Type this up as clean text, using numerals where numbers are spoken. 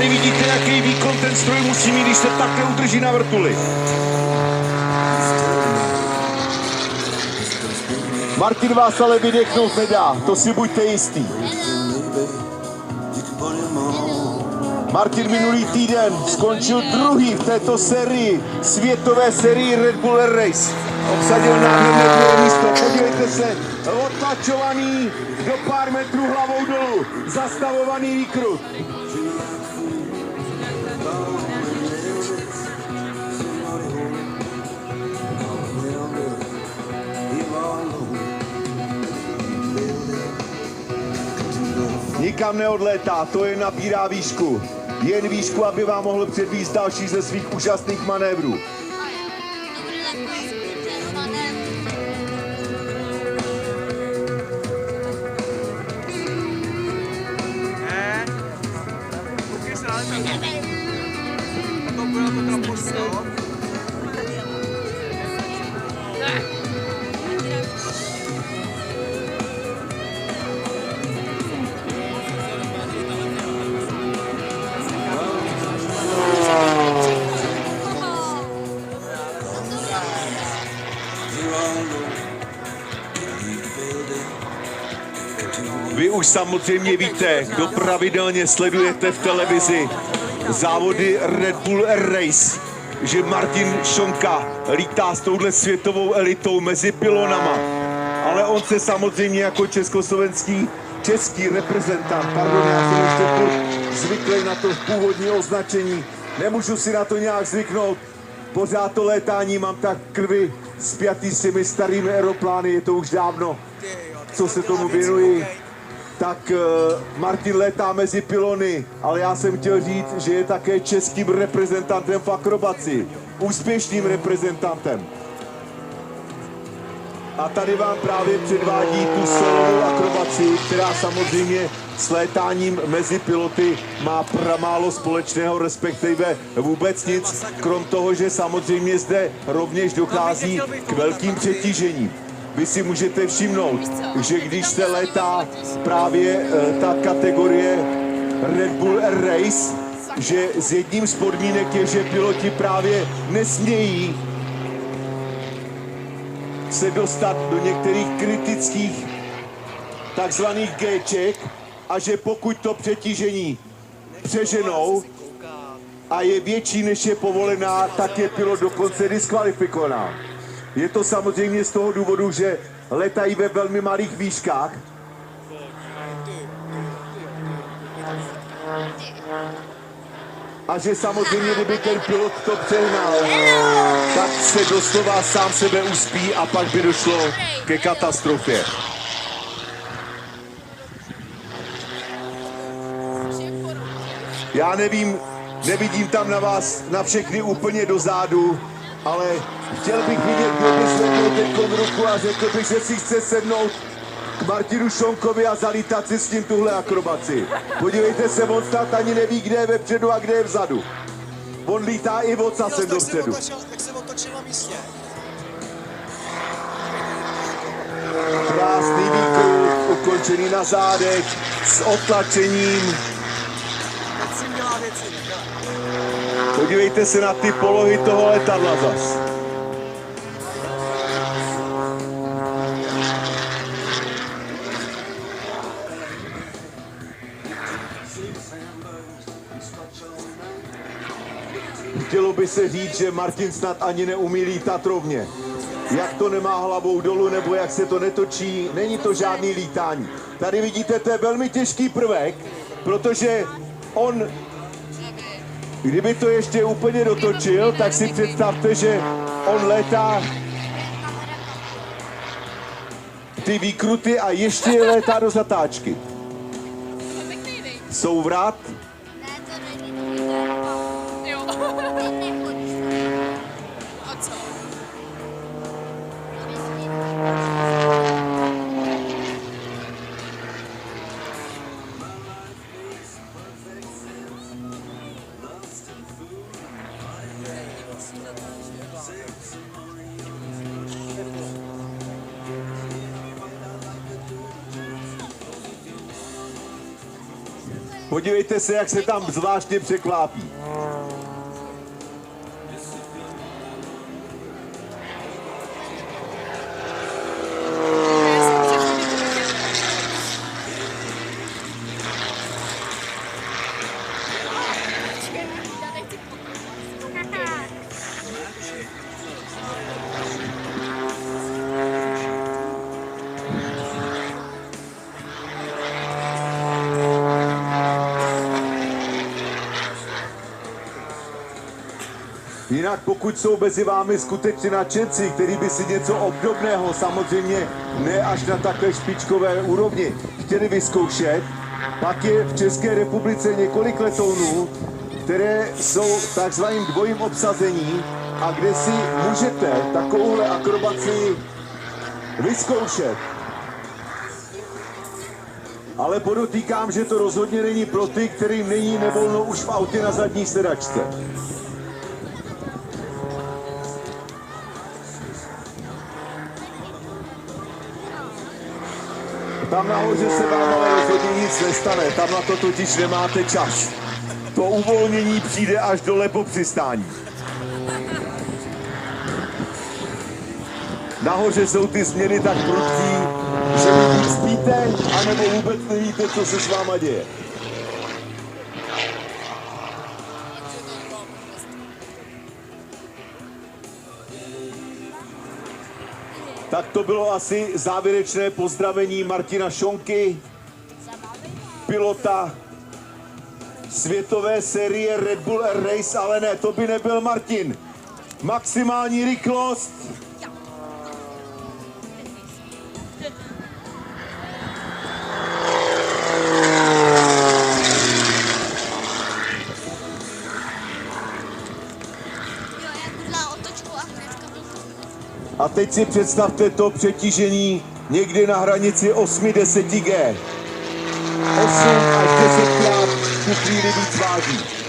tady vidíte, jaký výkon ten stroj musí mít, když se takhle udrží na vrtuli. Martin vás ale vydechnout nedá, to si buďte jistý. Martin minulý týden skončil druhý v této sérii, světové sérii Red Bull Air Race. Obsadil nádherné druhé místo, podívejte se, odtlačovaný do pár metrů hlavou dolů, zastavovaný výkrut. Nikam neodlétá, to jen nabírá výšku. Jen výšku, aby vám mohl předvíst další ze svých úžasných manévrů. Vy už samozřejmě víte, kdo pravidelně sledujete v televizi závody Red Bull Air Race, že Martin Šonka lítá s touhle světovou elitou mezi pylonama. Ale on se samozřejmě jako český reprezentant, pardon, já jsem ještě zvyklý na to původní označení, nemůžu si na to nějak zvyknout, pořád to létání mám tak krvi spjatý s těmi starými aeroplány, je to už dávno, co se tomu věnuji. Tak Martin létá mezi pylony, ale já jsem chtěl říct, že je také českým reprezentantem v akrobaci. Úspěšným reprezentantem. A tady vám právě předvádí tu solovou akrobaci, která samozřejmě s létáním mezi piloty má pramálo společného, respektive vůbec nic, krom toho, že samozřejmě zde rovněž dochází k velkým přetížením. Vy si můžete všimnout, že když se létá právě ta kategorie Red Bull Air Race, že z jedním z podmínek je, že piloti právě nesmějí se dostat do některých kritických takzvaných G-ček a že pokud to přetížení přeženou a je větší, než je povolená, tak je pilot dokonce diskvalifikovaná. Je to samozřejmě z toho důvodu, že letají ve velmi malých výškách. A že samozřejmě, kdyby ten pilot to přehnal, tak se doslova sám sebe uspí a pak by došlo ke katastrofě. Já nevím, nevidím tam na vás, na všechny úplně dozadu, ale chtěl bych vidět, kdo by zvednul teď ruku a řekl bych, že si chce sednout k Martinu Šonkovi a zalítat si s tím tuhle akrobaci. Podívejte se, on snad ani neví, kde je vepředu a kde je vzadu. On lítá i ocasem dopředu. Krásný výkrut, ukončený na zádech, s otlačením. Podívejte se na ty polohy toho letadla zas. Chtělo by se říct, že Martin snad ani neumí lítat rovně. Jak to nemá hlavou dolů, nebo jak se to netočí, není to žádný lítání. Tady vidíte, to je velmi těžký prvek, protože on, kdyby to ještě úplně dotočil, tak si představte, že on létá ty výkruty a ještě létá do zatáčky. Souvrat. Podívejte se, jak se tam zvláštně překlápí. Jinak pokud jsou mezi vámi skutečně nadšenci, kteří by si něco obdobného, samozřejmě ne až na takhle špičkové úrovni, chtěli vyzkoušet, pak je v České republice několik letounů, které jsou takzvaným dvojím obsazení a kde si můžete takovouhle akrobaci vyzkoušet. Ale podotýkám, že to rozhodně není pro ty, kterým není nevolno už v autě na zadní sedačce. Tam nahoře se vám ale rozhodně nic nestane, tam na to totiž nemáte čas. To uvolnění přijde až dole po přistání. Nahoře jsou ty změny tak prudký, že buď spíte, anebo vůbec nevíte, co se s váma děje. Tak to bylo asi závěrečné pozdravení Martina Šonky, pilota světové série Red Bull Air Race, ale ne, to by nebyl Martin. Maximální rychlost. A teď si představte to přetížení někdy na hranici 8-10 G. 8 až 10 krát tu chvíli víc váží.